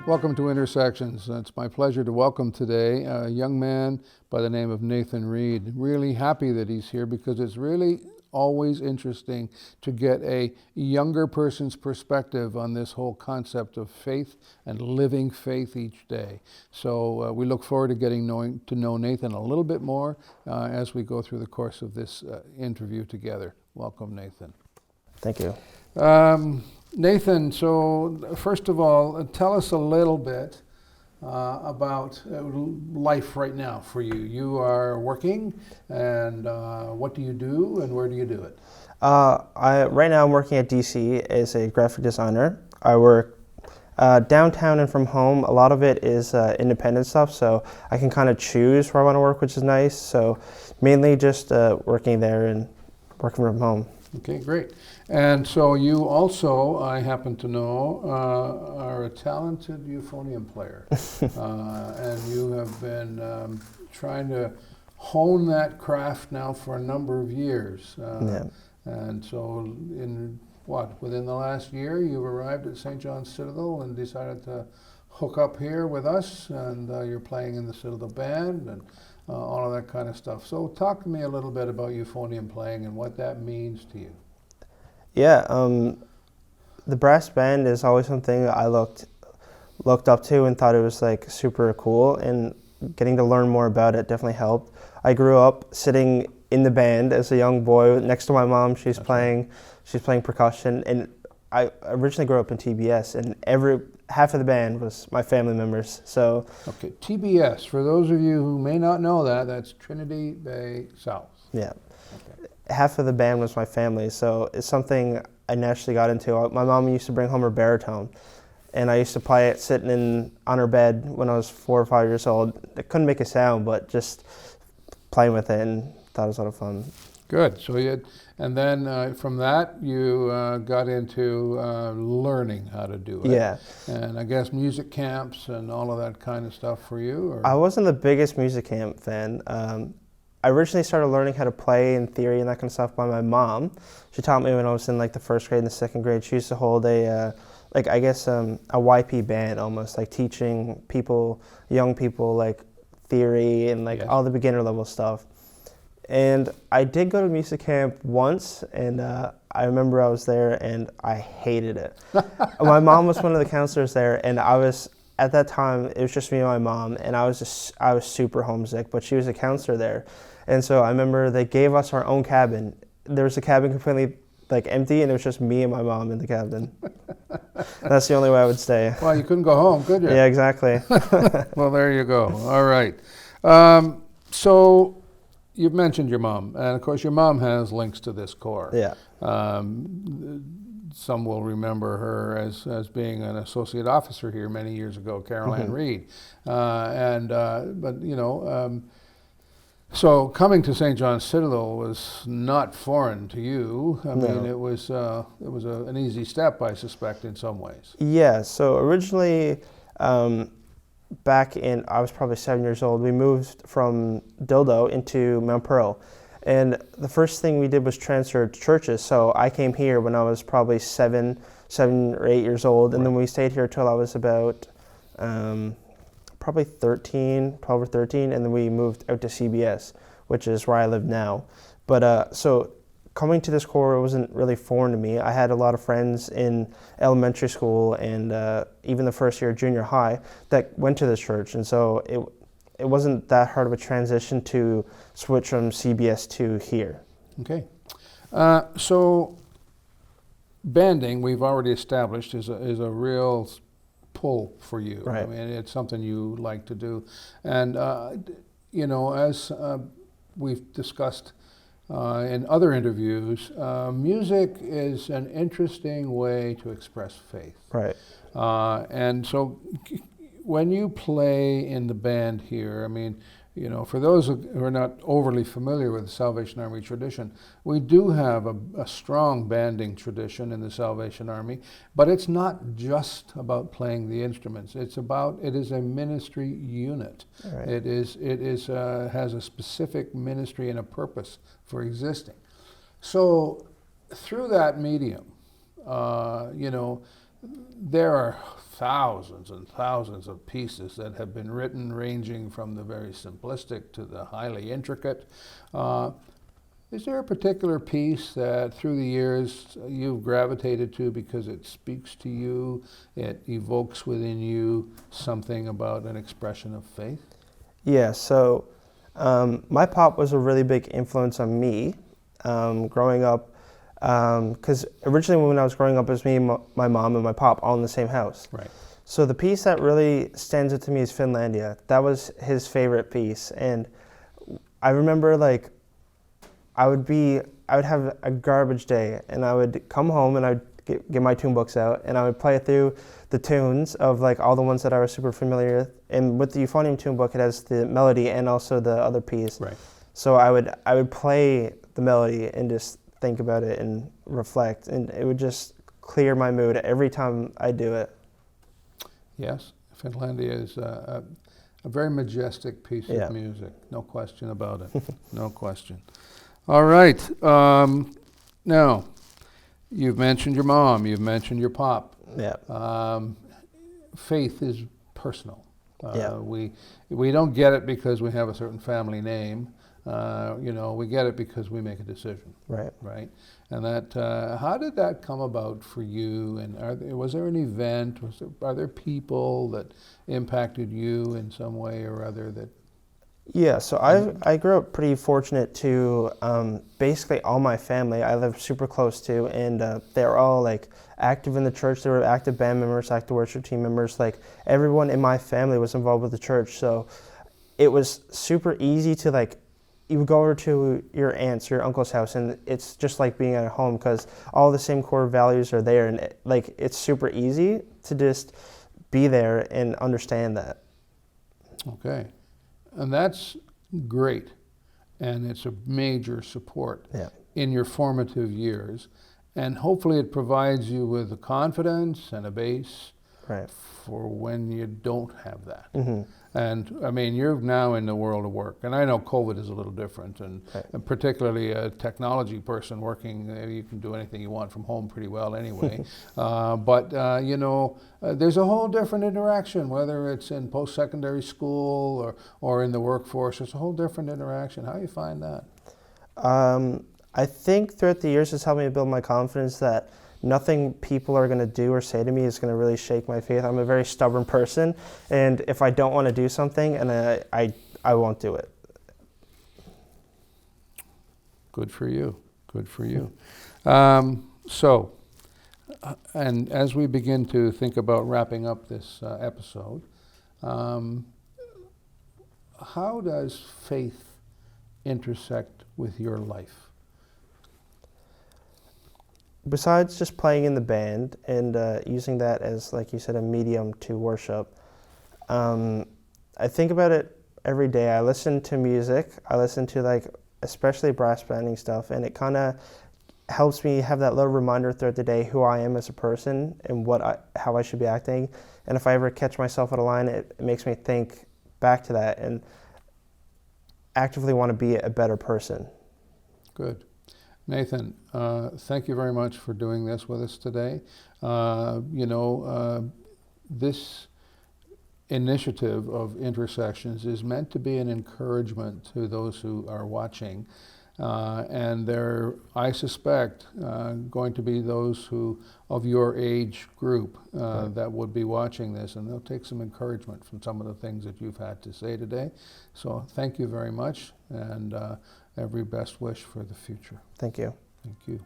Welcome to Intersections. It's my pleasure to welcome today a young man by the name of Nathan Reid. Really happy that he's here because it's really always interesting to get a younger person's perspective on this whole concept of faith and living faith each day. So we look forward to getting to know Nathan a little bit more as we go through the course of this interview together. Welcome, Nathan. Thank you. Nathan, so first of all, tell us a little bit about life right now for you. You are working, and what do you do, and where do you do it? Right now I'm working at DC as a graphic designer. I work downtown and from home. A lot of it is independent stuff, so I can kind of choose where I want to work, which is nice. So mainly just working there and working from home. Okay, great. And so you also, I happen to know, are a talented euphonium player. And you have been trying to hone that craft now for a number of years. Yeah. And so within the last year, you've arrived at St. John's Citadel and decided to hook up here with us, and you're playing in the Citadel Band and all of that kind of stuff. So talk to me a little bit about euphonium playing and what that means to you. Yeah, the brass band is always something I looked up to and thought it was like super cool, and getting to learn more about it definitely helped. I grew up sitting in the band as a young boy next to my mom. She's playing percussion, and I originally grew up in TBS, and half of the band was my family members. So okay, TBS, for those of you who may not know that, that's Trinity Bay South. Yeah. Okay. Half of the band was my family, so it's something I naturally got into. My mom used to bring home her baritone, and I used to play it sitting on her bed when I was 4 or 5 years old. I couldn't make a sound, but just playing with it, and thought it was a lot of fun. Good. So and then from that you got into learning how to do it. Yeah. And I guess music camps and all of that kind of stuff for you. Or? I wasn't the biggest music camp fan. I originally started learning how to play in theory and that kind of stuff by my mom. She taught me when I was in like the first grade and the second grade. She used to hold a YP band almost, like teaching young people like theory and like all the beginner level stuff. And I did go to music camp once, and I remember I was there and I hated it. My mom was one of the counselors there, and at that time, it was just me and my mom, and I was super homesick, but she was a counselor there. And so I remember they gave us our own cabin. There was a cabin completely like empty, and it was just me and my mom in the cabin. That's the only way I would stay. Well, you couldn't go home, could you? Yeah, exactly. Well, there you go. All right. So you've mentioned your mom, and of course your mom has links to this corps. Yeah. Some will remember her as being an associate officer here many years ago, Nathan Reid. So coming to St. John's Citadel was not foreign to you. I mean, it was an easy step, I suspect, in some ways. Yeah. So originally, back I was probably 7 years old. We moved from Dildo into Mount Pearl. And the first thing we did was transfer to churches. So I came here when I was probably 7 or 8 years old. And then we stayed here till I was about probably 12 or 13. And then we moved out to CBS, which is where I live now. But so coming to this corps wasn't really foreign to me. I had a lot of friends in elementary school and even the first year of junior high that went to this church. And so it wasn't that hard of a transition to switch from CBS to here. Okay. So banding, we've already established, is a real pull for you. Right. I mean, it's something you like to do. And, as we've discussed in other interviews, music is an interesting way to express faith. Right. And so when you play in the band here, I mean, for those who are not overly familiar with the Salvation Army tradition, we do have a strong banding tradition in the Salvation Army, but it's not just about playing the instruments. It is a ministry unit. Right. It has a specific ministry and a purpose for existing. So through that medium, there are thousands and thousands of pieces that have been written, ranging from the very simplistic to the highly intricate. Is there a particular piece that through the years you've gravitated to because it speaks to you, it evokes within you something about an expression of faith? Yeah, so my pop was a really big influence on me growing up, because originally when I was growing up, it was me, my mom, and my pop all in the same house. Right. So the piece that really stands out to me is Finlandia. That was his favorite piece, and I remember like I would have a garbage day, and I would come home and I would get my tune books out, and I would play through the tunes of like all the ones that I was super familiar with. And with the euphonium tune book, it has the melody and also the other piece. Right. So I would play the melody and just think about it and reflect, and it would just clear my mood every time I do it. Yes, Finlandia is a very majestic piece Yeah. of music, no question about it, no question. All right, now, you've mentioned your mom, you've mentioned your pop. Yeah. Faith is personal. Yeah. We don't get it because we have a certain family name. We get it because we make a decision. Right. Right. And that, how did that come about for you? And was there an event? Are there people that impacted you in some way or other that? Yeah, so I grew up pretty fortunate to basically all my family I live super close to, and they're all like active in the church. They were active band members, active worship team members. Like everyone in my family was involved with the church, so it was super easy to like. You would go over to your aunt's, your uncle's house, and it's just like being at home because all the same core values are there, and it's super easy to just be there and understand that. Okay. And that's great. And it's a major support in your formative years. And hopefully it provides you with a confidence and a base for when you don't have that. Mm-hmm. And I mean, you're now in the world of work. And I know COVID is a little different. And particularly a technology person working, you can do anything you want from home pretty well anyway. But there's a whole different interaction, whether it's in post-secondary school or in the workforce. It's a whole different interaction. How do you find that? I think throughout the years it's helped me build my confidence that nothing people are going to do or say to me is going to really shake my faith. I'm a very stubborn person, and if I don't want to do something, and I won't do it. Good for you. Good for you. And as we begin to think about wrapping up this episode, how does faith intersect with your life? Besides just playing in the band and using that as, like you said, a medium to worship, I think about it every day. I listen to music. I listen to especially brass banding stuff, and it kind of helps me have that little reminder throughout the day who I am as a person and how I should be acting. And if I ever catch myself out of line, it makes me think back to that and actively want to be a better person. Good. Nathan, thank you very much for doing this with us today. This initiative of Intersections is meant to be an encouragement to those who are watching. And there, I suspect, going to be those who of your age group that would be watching this, and they'll take some encouragement from some of the things that you've had to say today. So thank you very much, and every best wish for the future. Thank you. Thank you.